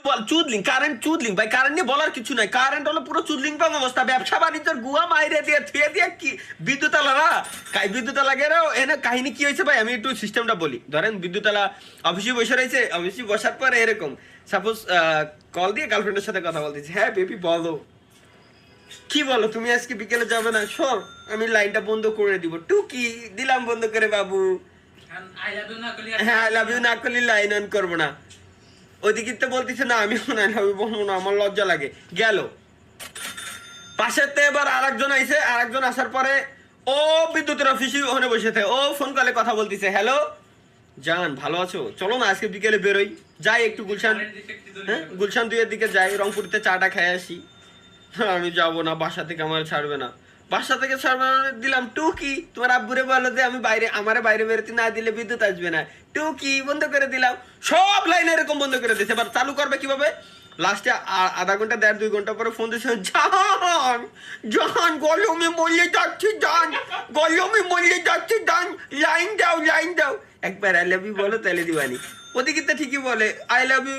বল চুদলিং current চুদলিং ভাই, current নিয়ে বলার কিছু নাই, কারেন্ট হলো পুরো চুদলিং পাম অবস্থা, ব্যবসা বাণিজ্যের গুয়া মাইরে দিয়ে থুয়ে দিয়ে কি বিদ্যুতালা না বিদ্যুতালা গেলেও এনে কাহিনী কি হয়েছে ভাই, আমি একটু সিস্টেমটা বলি। ধরেন বিদ্যুতালা অফিসে বসে রয়েছে, অফিসে বসার পরে এরকম সাপোজ কল দিয়ে গার্লফ্রেন্ডের সাথে কথা বলতেছি, হ্যাঁ বেবি বলো, কি বলো তুমি আজকে বিকেলে যাবে না, শোন আমি লাইনটা বন্ধ করে দিব, টুকি দিলাম বন্ধ করে বাবু, হ্যাঁ আই লাভ ইউ না করলে লাইন অন করবো না। ওইদিকে তো বলতেছে না আমি আই লাভ ইউ বলবো না, আমার লজ্জা লাগে। গেল পাশেতে এবার আরেকজন আইছে, আরেকজন আসার পরে ও বিদ্যুতের অফিসে ওখানে বসেছে, ও ফোন কলে কথা বলতেছে, হ্যালো জান ভালো আছো, চলো না আজকে বিকেলে বেরোই, যাই একটু গুলশান, হ্যাঁ গুলশান 2 এর দিকে যাই, রংপুরিতে চাটা খেয়ে আসি। আমি যাবো না, বাসা থেকে আমার ছাড়বে না, বাসা থেকে ছাড়বে না দিলাম টুকি, তোমার আব্বুরে বলো যে আমি বাইরে, আমারে বাইরে বেরোতে না দিলে বিদ্যুৎ আসবে না, টুকি বন্ধ করে দিলাম, সব লাইন এরকম বন্ধ করে দিচ্ছে। এবার চালু করবে কিভাবে, লাস্টে আধা ঘন্টা 1.5-2 ঘন্টা পরে ফোন দিচ্ছে, জান জান গরমে মরলে যাচ্ছি জান, গরমে মরলে যাচ্ছি জান, লাইন দাও লাইন দাও, একবার আই লাভ ইউ বলো তাহলে দিবানি। ওদিকে তো ঠিকই বলে আই লাভ ইউ।